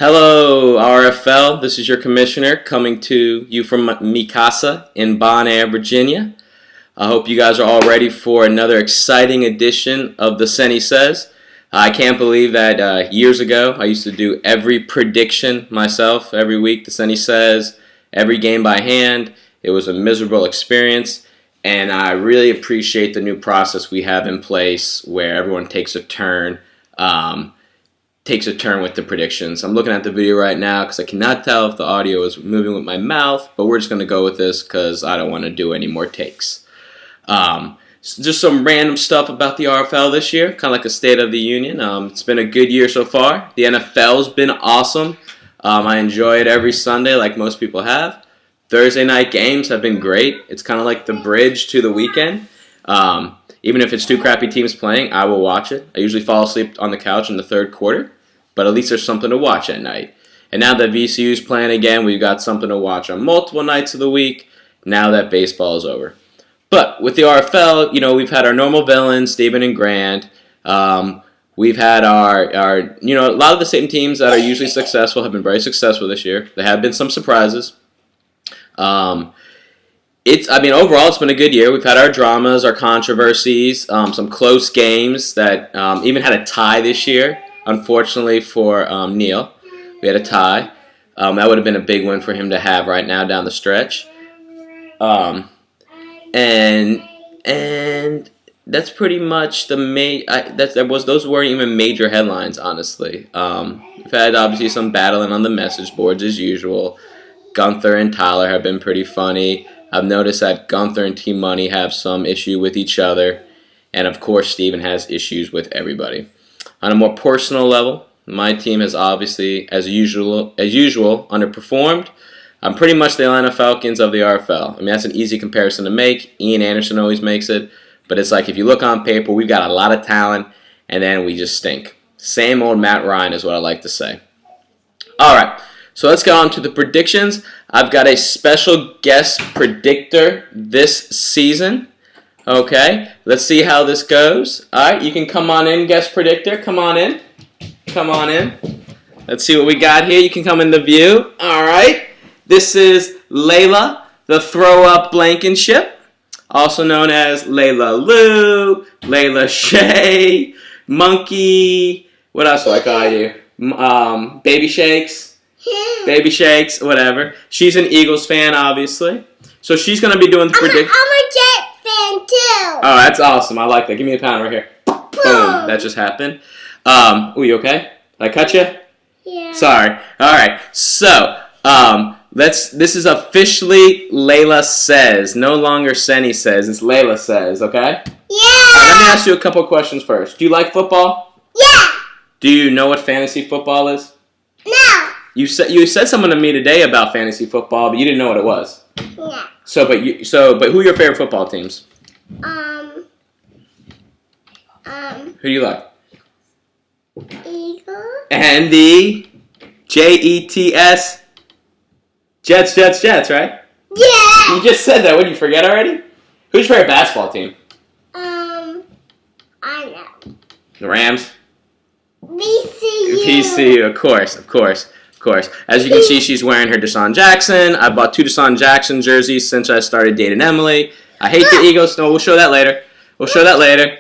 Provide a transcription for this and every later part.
Hello, RFL. This is your commissioner coming to you from Mikasa in Bon Air, Virginia. I hope you guys are all ready for another exciting edition of the Layla Sez. I can't believe that years ago I used to do every prediction myself every week, the Layla Sez, every game by hand. It was a miserable experience, and I really appreciate the new process we have in place where everyone takes a turn. With the predictions. I'm looking at the video right now because I cannot tell if the audio is moving with my mouth, but we're just going to go with this because I don't want to do any more takes. Just some random stuff about the RFL this year, kind of like a State of the Union. It's been a good year so far. The NFL's been awesome. I enjoy it every Sunday like most people have. Thursday night games have been great. It's kind of like the bridge to the weekend. Even if it's two crappy teams playing, I will watch it. I usually fall asleep on the couch in the third quarter, but at least there's something to watch at night. And now that VCU's playing again, we've got something to watch on multiple nights of the week, now that baseball is over. But with the RFL, we've had our normal villains, Steven and Grant. We've had our a lot of the same teams that are usually successful have been very successful this year. There have been some surprises. Overall, it's been a good year. We've had our dramas, our controversies, some close games that even had a tie this year. Unfortunately for Neil, we had a tie. That would have been a big win for him to have right now down the stretch. And that's pretty much the main. Those weren't even major headlines, honestly. We've had obviously some battling on the message boards as usual. Gunther and Tyler have been pretty funny. I've noticed that Gunther and Team Money have some issue with each other. And of course, Steven has issues with everybody. On a more personal level, my team has obviously, as usual, underperformed. I'm pretty much the Atlanta Falcons of the RFL. I mean, that's an easy comparison to make. Ian Anderson always makes it. But it's like if you look on paper, we've got a lot of talent, and then we just stink. Same old Matt Ryan is what I like to say. All right. So let's go on to the predictions. I've got a special guest predictor this season. Okay, let's see how this goes. All right, you can come on in, guest predictor. Come on in. Come on in. Let's see what we got here. You can come in the view. All right. This is Layla, the throw-up Blankenship, also known as Layla Lou, Layla Shay, Monkey. What else do I call you? Baby Shakes. Baby Shakes, whatever. She's an Eagles fan, obviously. So she's going to be doing the prediction. I'm a Jet fan, too. Oh, that's awesome. I like that. Give me a pound right here. Boom. That just happened. You okay? Did I cut you? Yeah. Sorry. All right. So, this is officially Layla Sez. No longer Layla Sez. It's Layla Sez, okay? Yeah. Let me ask you a couple questions first. Do you like football? Yeah. Do you know what fantasy football is? No. You said something to me today about fantasy football, but you didn't know what it was. Yeah. But who are your favorite football teams? Who do you like? Eagle. And the Jets. Jets, right? Yeah. You just said that. What, did you forget already? Who's your favorite basketball team? I know. The Rams? VCU. PCU, of course. As you can see, she's wearing her Deshaun Jackson. I bought 2 Deshaun Jackson jerseys since I started dating Emily. I hate the Eagles. No, we'll show that later. We'll show it later.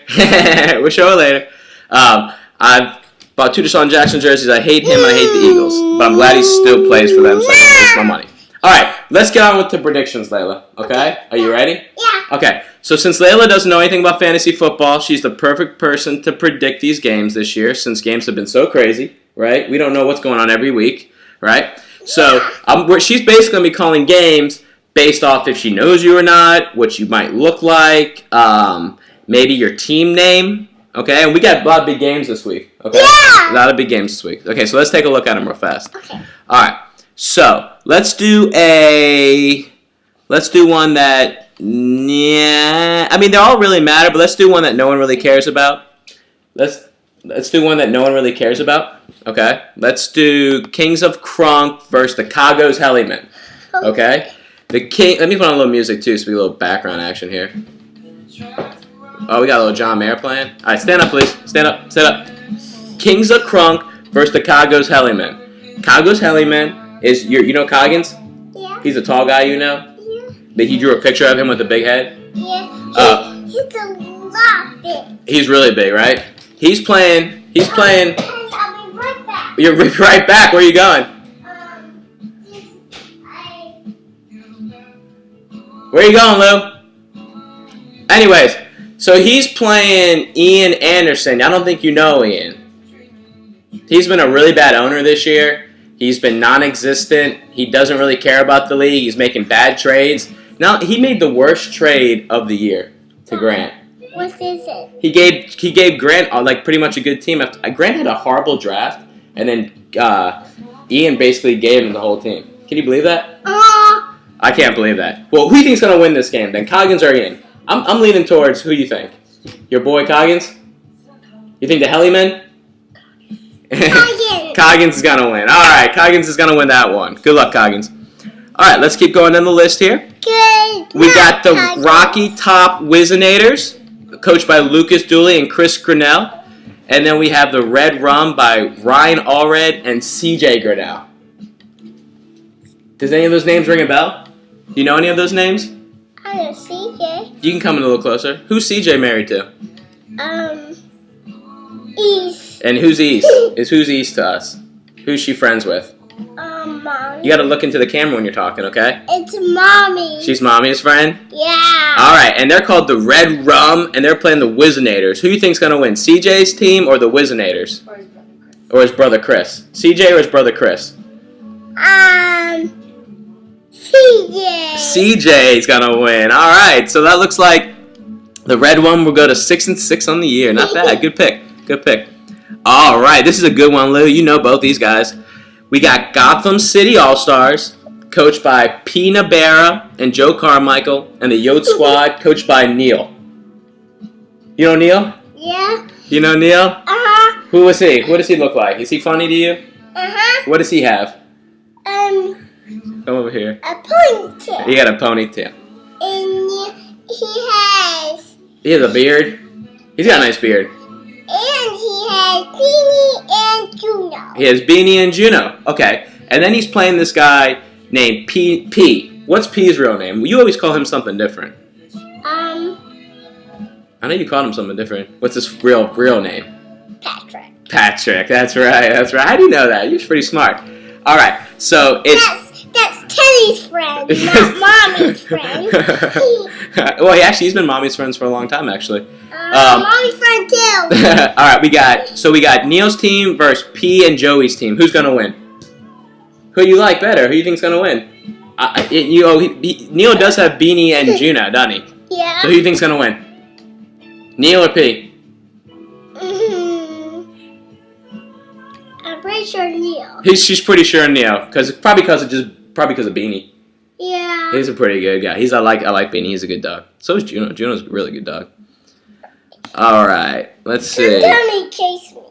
I've bought 2 Deshaun Jackson jerseys. I hate him and I hate the Eagles. But I'm glad he still plays for them, so I don't waste my money. All right, let's get on with the predictions, Layla. Okay? Are you ready? Yeah. Okay, so since Layla doesn't know anything about fantasy football, she's the perfect person to predict these games this year since games have been so crazy, right? We don't know what's going on every week, right? So she's basically going to be calling games based off if she knows you or not, what you might look like, maybe your team name, okay? And we got a lot of big games this week, okay? Yeah! A lot of big games this week. Okay, so let's take a look at them real fast. Okay. All right, so let's do one that, they're all really matter, but let's do one that no one really cares about. Let's do one that no one really cares about. Okay. Let's do Kings of Kronk versus the Cagos Hellymen. Okay. Let me put on a little music too, so we get a little background action here. Oh, we got a little John Mayer playing. All right, stand up, please. Stand up. Kings of Kronk versus the Cagos Hellymen. Kago's Hellyman is you know Coggins? Yeah. He's a tall guy, you know. Yeah. That he drew a picture of him with a big head. Yeah. He's a lot big. He's really big, right? He's playing. I'll be right back. You're right back. Where are you going? Where are you going, Lou? Anyways, so he's playing Ian Anderson. I don't think you know Ian. He's been a really bad owner this year. He's been non-existent. He doesn't really care about the league. He's making bad trades. Now, he made the worst trade of the year to Grant. What is it? He gave Grant like pretty much a good team. Grant had a horrible draft, and then Ian basically gave him the whole team. Can you believe that? I can't believe that. Well, who do you think's gonna win this game? Then Coggins or Ian? I'm leaning towards who you think. Your boy Coggins? You think the Hellyman? Coggins. Coggins is gonna win. All right, Coggins is gonna win that one. Good luck, Coggins. All right, let's keep going down the list here. Good. We got the Coggins. Rocky Top Wizenators, coached by Lucas Dooley and Chris Grinnell. And then we have the Red Rum by Ryan Allred and CJ Grinnell. Does any of those names ring a bell? Do you know any of those names? I know CJ. You can come in a little closer. Who's CJ married to? East. And who's East? Who's East to us? Who's she friends with? Mommy. You gotta look into the camera when you're talking, okay? It's Mommy. She's Mommy's friend? Yeah. Alright, and they're called the Red Rum, and they're playing the Wizenators. Who do you think's gonna win? CJ's team or the Wizenators? Or his brother Chris? CJ or his brother Chris? CJ. CJ's gonna win. Alright, so that looks like the Red One will go to 6-6 on the year. Not bad. Good pick. Good pick. Alright, this is a good one, Lou. You know both these guys. We got Gotham City All-Stars, coached by P. Nabera and Joe Carmichael, and the Yote Squad, coached by Neil. You know Neil? Yeah. You know Neil? Uh-huh. Who is he? What does he look like? Is he funny to you? Uh-huh. What does he have? Come over here. A ponytail. He got a ponytail. And he has a beard. He's got a nice beard. And he has Beanie and Juno. He has Beanie and Juno. Okay. And then he's playing this guy named P. What's P's real name? You always call him something different. I know you called him something different. What's his real name? Patrick. Patrick. That's right. How do you know that? You're pretty smart. All right. So it's... That's Teddy's friend, not Mommy's friend. Well, he's been Mommy's friends for a long time, actually. Mommy's friend too. All right, we got Neil's team versus P and Joey's team. Who's gonna win? Who you like better? Who you think's gonna win? Neil does have Beanie and Juno, doesn't he? Yeah. So who you think's gonna win? Neil or P? I'm pretty sure Neil. She's pretty sure Neil, probably because of Beanie. Yeah. He's a pretty good guy. I like Beanie. He's a good dog. So is Juno. Juno's a really good dog. All right, let's see. Mommy chased me.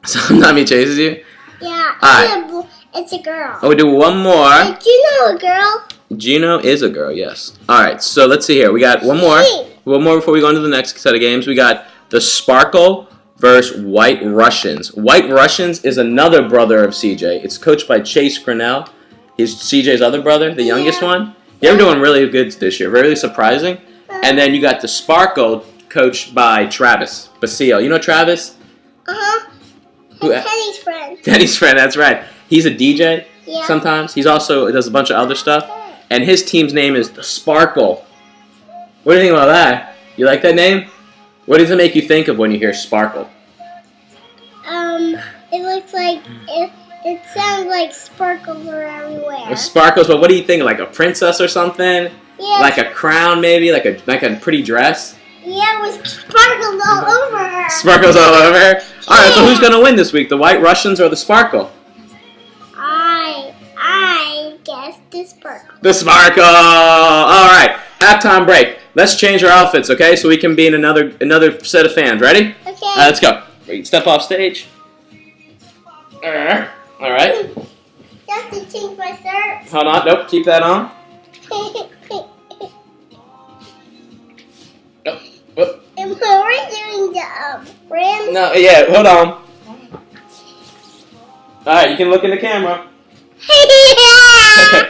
Sometimes he chases you? Yeah. All right. It's a girl. Oh, we do one more. Is Juno a girl? Juno is a girl, yes. All right, so let's see here. We got one more. One more before we go into the next set of games. We got the Sparkle versus White Russians. White Russians is another brother of CJ. It's coached by Chase Grinnell. He's CJ's other brother, the youngest one. They're doing really good this year. Really surprising. And then you got the Sparkle coached by Travis Basile. You know Travis? Uh-huh. Teddy's friend. Teddy's friend, that's right. He's a DJ sometimes. He's also does a bunch of other stuff. And his team's name is the Sparkle. What do you think about that? You like that name? What does it make you think of when you hear Sparkle? It looks like it sounds like sparkles are everywhere. Sparkles, but what do you think? Like a princess or something? Yeah. Like a crown, maybe? Like a pretty dress? Yeah, with sparkles all over her. Sparkles all over her? Alright, so who's gonna win this week? The White Russians or the Sparkle? I guess the Sparkle. The Sparkle! Alright, halftime break. Let's change our outfits, okay? So we can be in another set of fans. Ready? Okay. Let's go. Step off stage. Alright. You have to change my shirt. Hold on. Nope. Keep that on. Nope. Whoop. And we're doing the brand. No, yeah. Hold on. All right, you can look in the camera. Yeah.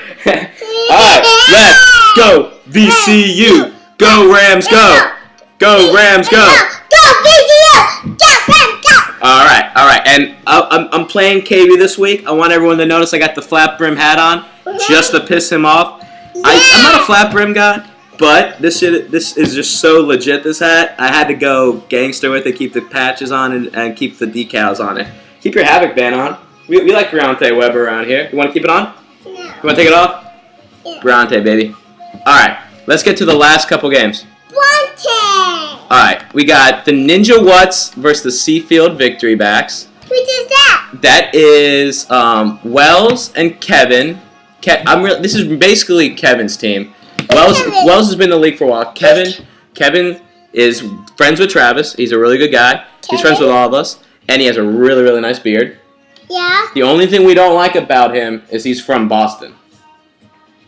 All right, let's go VCU. Go Rams, go. Go Rams, go. Go VCU. Go Rams, go. All right, and I'm playing KB this week. I want everyone to notice I got the flat brim hat on, just to piss him off. I'm not a flat brim guy, but this is just so legit. This hat, I had to go gangster with it, keep the patches on and keep the decals on it. Keep your Havoc band on. We like Briante Weber around here. You want to keep it on? No. You want to take it off? Yeah. Briante, baby. All right, let's get to the last couple games. Bronte. All right, we got the Ninja What's versus the Seafield Victory Backs. Which is that? That is Wells and Kevin. This is basically Kevin's team. Wells has been in the league for a while. Kevin is friends with Travis. He's a really good guy. He's friends with all of us, and he has a really, really nice beard. Yeah. The only thing we don't like about him is he's from Boston,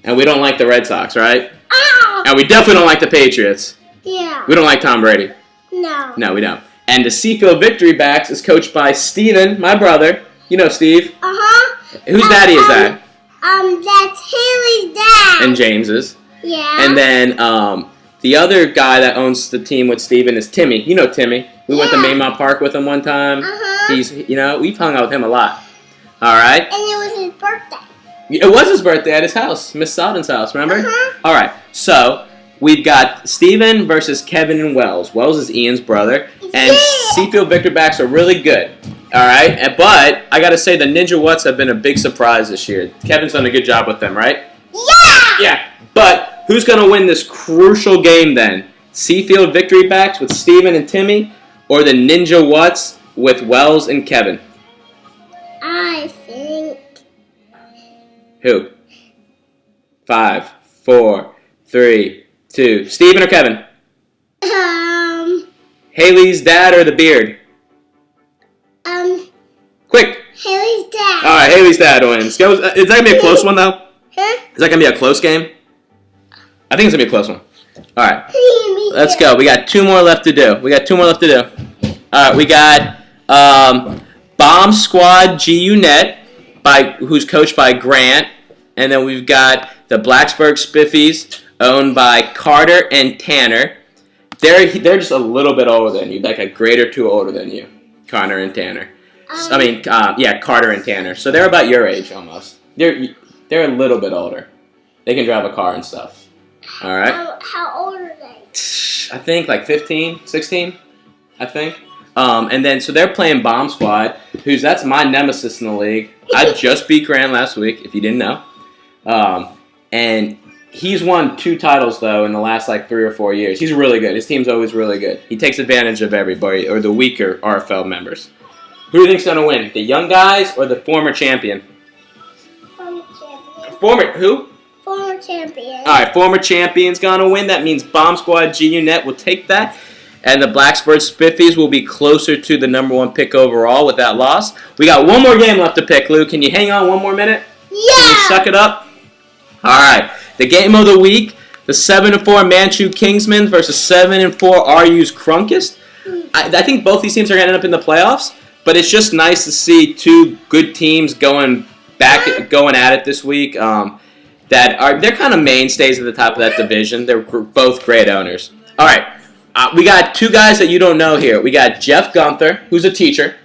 and we don't like the Red Sox, right? Oh. And we definitely don't like the Patriots. Yeah. We don't like Tom Brady. No. No, we don't. And the Seafield Victory Backs is coached by Steven, my brother. You know Steve. Uh-huh. Whose daddy is that? That's Haley's dad. And James's. Yeah. And then the other guy that owns the team with Steven is Timmy. You know Timmy. We went to Yeah. Maymont Park with him one time. Uh-huh. We've hung out with him a lot. All right. And it was his birthday. It was his birthday at his house, Miss Souden's house, remember? Uh-huh. All right. So we've got Steven versus Kevin and Wells. Wells is Ian's brother. And Yeah. Seafield Victor Backs are really good. All right. But I got to say the Ninja What's have been a big surprise this year. Kevin's done a good job with them, right? Yeah. Yeah. But who's going to win this crucial game then? Seafield Victory Backs with Steven and Timmy, or the Ninja What's with Wells and Kevin? I think. Who? 5, 4, 3, 2. Steven or Kevin? Haley's dad or the beard? Quick! Haley's dad. All right, Haley's dad wins. Is that gonna be a close one though? Huh? Is that gonna be a close game? I think it's gonna be a close one. All right, Me let's too. go. We got 2 more left to do. All right, we got Bomb Squad GU Net who's coached by Grant, and then we've got the Blacksburg Spiffies owned by Carter and Tanner. They're just a little bit older than you, like a grade or 2 older than you, Connor and Tanner. Carter and Tanner. So they're about your age almost. They're a little bit older. They can drive a car and stuff. All right. How old are they? I think like 15, 16, I think. And then so they're playing Bomb Squad, that's my nemesis in the league. I just beat Grant last week, if you didn't know. And he's won 2 titles though in the last like 3 or 4 years. He's really good. His team's always really good. He takes advantage of everybody or the weaker RFL members. Who do you think's gonna win? The young guys or the former champion? Former champion. Who? Former champion. All right, former champion's gonna win. That means Bomb Squad GU Net will take that, and the Blacksburg Spiffies will be closer to the number 1 pick overall with that loss. We got 1 more game left to pick, Lou. Can you hang on 1 more minute? Yeah. Can you suck it up? All right, the game of the week: the 7-4 Manchu Kingsmen versus 7-4 RU's Crunkest. I think both these teams are gonna end up in the playoffs. But it's just nice to see 2 good teams going at it this week. They're kind of mainstays at the top of that division. They're both great owners. All right, we got 2 guys that you don't know here. We got Jeff Gunther, who's a teacher,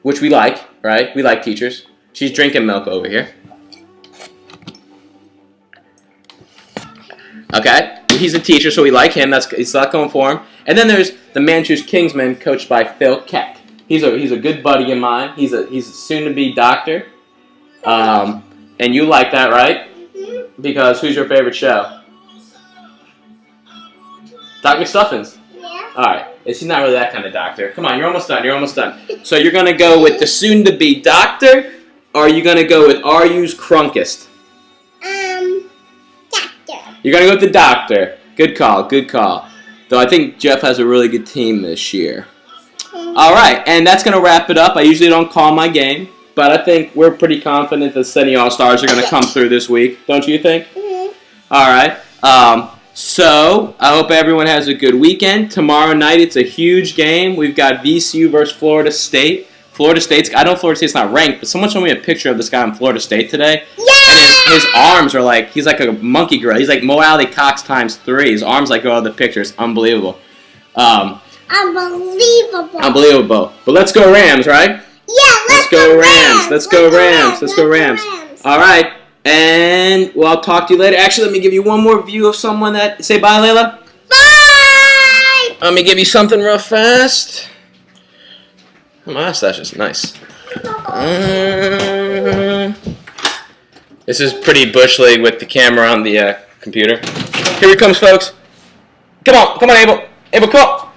which we like, right? We like teachers. She's drinking milk over here. Okay, he's a teacher, so we like him. It's not going for him. And then there's the Manchus Kingsmen, coached by Phil Keck. He's a good buddy of mine. He's a soon-to-be doctor. And you like that, right? Mm-hmm. Because who's your favorite show? Doc McStuffins. Yeah. All right. He's not really that kind of doctor. Come on, you're almost done. So you're going to go with the soon-to-be doctor, or are you going to go with RU's Crunkest? Doctor. You're going to go with the doctor. Good call. Though I think Jeff has a really good team this year. All right, and that's going to wrap it up. I usually don't call my game, but I think we're pretty confident the City All-Stars are going to come through this week. Don't you think? Mm-hmm. All right. So I hope everyone has a good weekend. Tomorrow night, it's a huge game. We've got VCU versus Florida State. Florida State's. I know Florida State's not ranked, but someone showed me a picture of this guy in Florida State today. Yeah! And his arms are like, he's like a monkey gorilla. He's like Mo Alley Cox times 3. His arms like go out of the picture. It's unbelievable. Unbelievable. Unbelievable. But let's go Rams, right? Yeah, let's go Rams. Let's go Rams. Let's go Rams. All right. And well, I'll talk to you later. Actually, let me give you one more view of someone that... Say bye, Layla. Bye! Let me give you something real fast. Oh, my mustache is nice. This is pretty Bush League with the camera on the computer. Here he comes, folks. Come on, Abel. Abel, come on.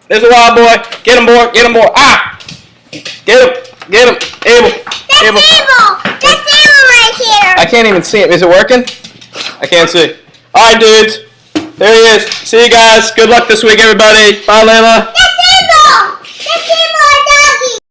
There's a wild boy. Get him, boy. Get him, boy. Ah! Get him. Abel. That's Abel. That's Abel right here. I can't even see him. Is it working? I can't see. All right, dudes. There he is. See you guys. Good luck this week, everybody. Bye, Layla.